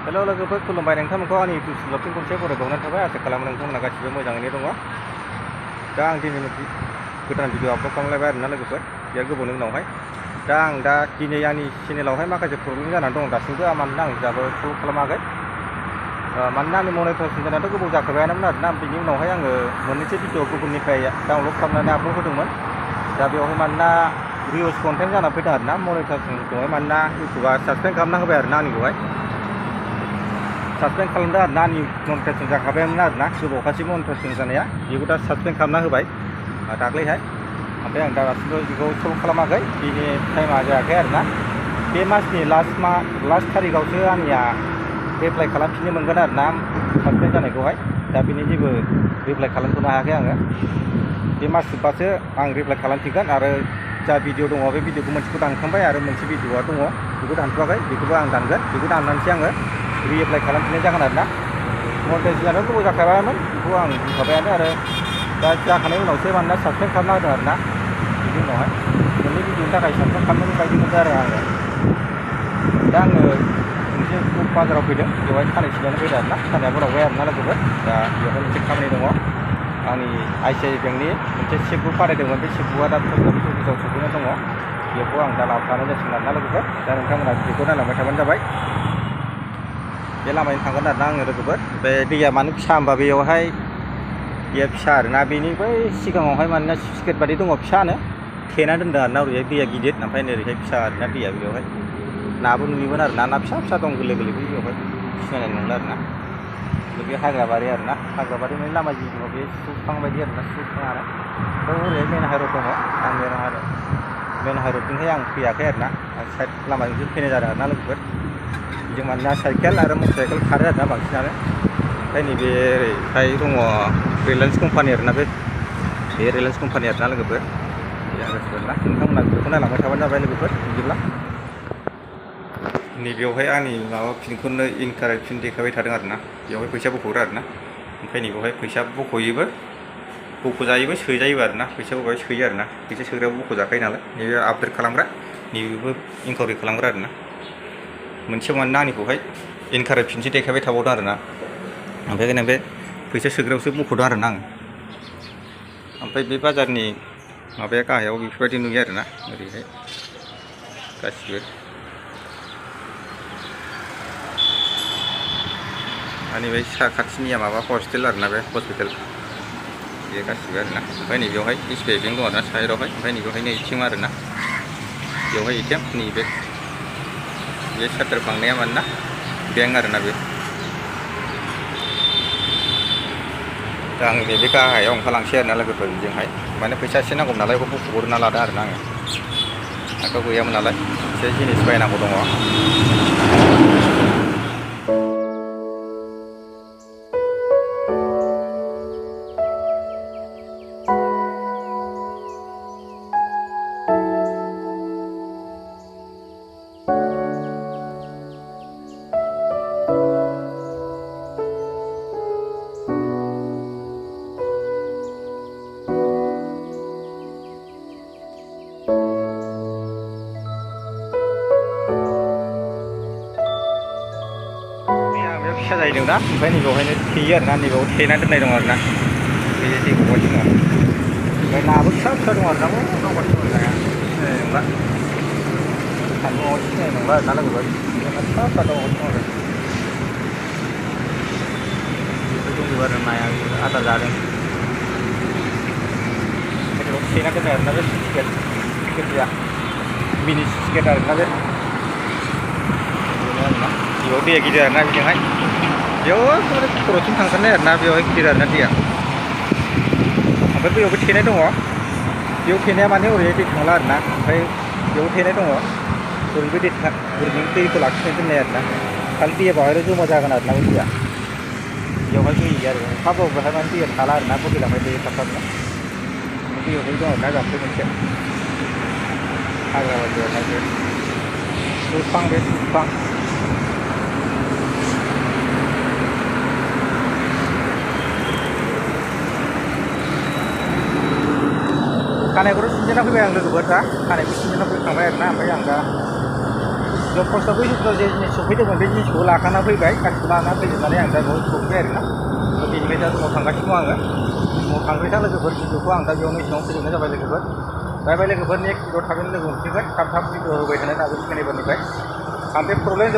हेल' लोगोफोर खुलुमबाय नोंथांमोनखौ आंनि इउटुब चेनेलाव फिन खनसे बरायबावनाय थाबाय आसा खालामो नोंथांमोना गासिबो मोजाङैनो दङ। दा आं दिनै गोदान भिडिअ आपल'ड खालामलायबाय आरोना लोगोफोर बिराद गोबावनि उनावहाय। दा दिनै आंनि चेनेलावहाय माखासे प्रब्लेम जानानै दं दासिमबो मानोना आं दाबो सल्भ खालामाखै। मानोना आंनि मनिटाइजेसन जानायाथ' गोबाव जाखाबायानोमोन आरोना बिनि उनावहाय आङो मोननैसो भिडिअ गुगोलनिफ्राय डाउनलड खालामनानै आपल'ड होदोंमोन। दा बेवहाय मानोना रिउस कन्टेन्ट जानानै फैदों आरोना मनिटाइजेसनखौहाय मानोना इउटुबा सासपेन्ड खालामना होबाय आरोना आंनिखौहाय सासपेन्ड खालामदों आरोना आंनि मनिटाइजेसन जाखाबायमोन आरोना गोबावखासै मनिटाइजेसन जानाया बेखौ दा सासपेन्ड खालामना होबाय दाख्लैहाय। ओमफ्राय आं दा दासिमबो बेखौ सल्भ खालामाखै बिनि टाइमा जायाखै आरोना बे मासनि लास्ट थारिखआवसो आंनिया एप्लाइ खालामफिननो मोनगोन आरोना सासपेन्ड जानायखौहाय। दा बेनि जेबो रिप्लाइ खालामथ'नो हायाखै आङो बे मास जोबबासो आं रिप्लाइ खालामफिनगोन। आरो जा भिडिअ दङ बे भिडिअखौ मोनसेखौ दानखांबाय आरो मोनसे भिडिअआ दङ बेखौ दानथ'वाखै बेखौबो आं दानगोन बेखौ दाननानैसो आङो रिएप्लाइ खालामफिननाय जागोन आरोना। मनिटाइजेसनाथ' गोबाव जाखाबायमोन बेखौ आं बुंखाबायानो आरो दा जाखांनायनि उनावसो मानोना सासपेन्ड खालामना होदों आरोना बिनि उनावहाय मोननै भिडिअनि थाखाय सासपेन्ड खालामनाय बायदि मोनदों आरो आङो। दा आङो मोनसे बाजाराव फैदों बेवहाय खानाय सिनजानो फैदों आरोना खानायाबो रावबाय आरोना लोगोफोर। दा बेवहाय मोनसे खामानि दङ आंनि ICICI बेंकनि मोनसे चेकबुक बानायदोंमोन बे चेकबुकआ दा पस्ट अफिसाव सफैना दङ बेखौ आं दा लाबोफानाय जासिगोन आरोना लोगोफोर। दा नोंथांमोना बेखौ नायलांबाय थाबानो जाबाय बे लामाजों थांगोन आरोना आङो लोगोफोर। बे दैया मानो फिसा होमबा बेयावहाय दैया फिसा आरोना बेनि बै सिगाङावहाय मानोना स्लुइस बायदि दङ फिसानो थेना दोनदों आरोना ओरैहाय दैया गिदिर ओमफ्राय ओरैहाय फिसा आरोना दैया बेवहाय नाबो नुयोमोन आरोना ना फिसा फिसा दं गोरलै गोरलैबो बेवहाय सिनायनाय नंला आरोना। बे हाग्राबारि आरोना हाग्राबारि माने लामा जिं दङ बे सुफां बायदि आरोना सुफां आरो ओरैहाय मेन हाइरड दङ आं मेन हाइरडजोंहाय आं फैयाखै आरोना आं साइड लामाजोंसो फैनाय जादों आरोना लोगोफोर। बिजों मानोना साइकेल आरो मटर साइकेल खारो आरोना बांसिनानो। ओमफ्राय नैबे ओरैहाय दङ रिलायेन्स कम्पानि आरोना बे रिलायेन्स कम्पानि आरोना लोगोफोर ना नोंथांमोना बेखौ नायलांबाय थाबानो जाबाय लोगोफोर। बिदिब्ला नैबेयावहाय आंनि माबा पिनखौनो इनकारेक्ट पिन देखायबाय थादों आरोना बेवहाय फैसा बख'ग्रा आरोना। ओमफ्राय नैबेवहाय फैसा बख'योबो बख'जायोबो सोजायोबो आरोना फैसाखौ बेवहाय सोयो आरोना फैसा सोग्रायाबो बख'जाखायो नालाय नैबे आपडेट खालामग्रा नैबेबो इनकारेक्ट खालामग्रा आरोना। मोनसेयाव मानोना आंनिखौहाय इनकारेक्ट पिनसो देखायबाय थाबावदों आरोना ओमफ्राय बे फैसा सोग्रायावसो बख'दों आरोना आं। ओमफ्राय बे बाजारनि माबाया गाहायाव बेफोरबायदि नुयो आरोना ओरैहाय गासिबो माने बे साखाथिनिया माबा हस्टेल आरोना बे हस्पिटाल बे गासिबो आरोना। ओमफ्राय नैबेयावहाय SBI बेंक दं आरोना साइडआवहाय ओमफ्राय नैबेवहाय नै ATM आरोना बेवहाय ATM नैबे सार्टार बांनाया मानोना बेंक आरोना बे। दा आङो नैबे गाहायाव ओंखारलांसै आरोना लोगोफोर बिजोंहाय माने फैसा एसे नांगौ नालाय बेखौ बख'हरना लादों आरोना आङो आखायाव गैयामोन नालाय एसे जिनिस बायनांगौ दङ। फिसा जाहैदों ना ओमफ्राय नैबेवहायनो थेयो आरोना नैबेयाव थेना दोननाय दं आरोना बे दैखौहाय दङ ओमफ्राय नाबो फिसा फिसा दं आरोना गावबा सिनाय नाया सिनायनाय नंला सान्दुङाव सिनायनाय नंला आरोना लोगोफोर फिसा फिसा दङ आरो बेफोर दंजोबो आरो नाया आदार जादों बेयाव थेना दोननाय आरोना बे स्लुइस मिनि स्लुइस आरोना बे आरोना बेयाव दैया गिदिर आरोना बेजोंहाय बेयाव माने खर'सिम थांथारनाय आरोना बेवहाय गिदिर आरोना दैया। ओमफ्राय बैयावबो थेनाय दङ बेयाव थेनाया माने ओरैहाय दै थांला आरोना ओमफ्राय बेयाव थेनाय दङ ओरैबो ओरैनो दैखौ लाखिनानै दोननाय आरोना खालि दैया बाहायल' जमा जागोन आरोना बे दैया बेयावहाय बोहैयो आरो अखा हाबाबो माने दैया थाला आरोना बोहैलांबाय थायो थाब थाबनो दैयावहाय दं आरोना जाम्फै मोनसे हाग्रा बायदि आरोना बे सुफां बे सुफां खानायखौथ' सिनजाना फैबाय आं लोगोफोर दा खानायखौ सिनजाना फैखांबाय आरोना ओमफ्राय आं दा जब पस्ट अफिसफ्राव जे जिनिस सफैदोंमोन बे जिनिसखौ लाखाना फैबाय गासिबो लाना फैजोबनानै आं दा न'आव सफैबाय आरोना बेनिफ्राय दा न'आव थांगासिनो दं आङो न'आव थांग्रोसा लोगोफोर भिडिअखौ आं दा बेयावनो एसेबां फोजोबनाय जाबाय लोगोफोर बाय बाय लोगोफोर नेक्स्ट भिडिअ थाबैनो लोगो मोनफिनगोन थाब थाब भिडिअ होबाय थानो नाजागोन चेनेलफोरनिफ्राय आं बे प्रब्लेम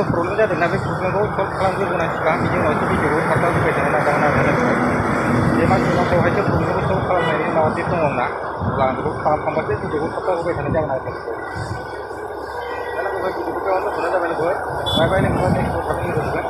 जादोंना बे प्रब्लेमखौ सल्भ खालामग्रोगोन सिगां बिनि उनावसो भिडिअखौ थाब थाब होबाय थानो नाजागोन आरो बे मानसि मासावहायसो प्रब्लेमखौ सल्भ खालामनायनि माबा टिप दङ आंना अब्ला आं बेखौ खालामखांबासो भिडिअखौ थाब थाब होबाय थानाय जागोन आरो दा लोगोफोर भिडिअखौ बेयावनो दोनथ'नाय जाबाय लोगोफोर बाय बाय लोगोफोर नेक्स्ट भिडिअ थाबैनो लोगो मोनगोन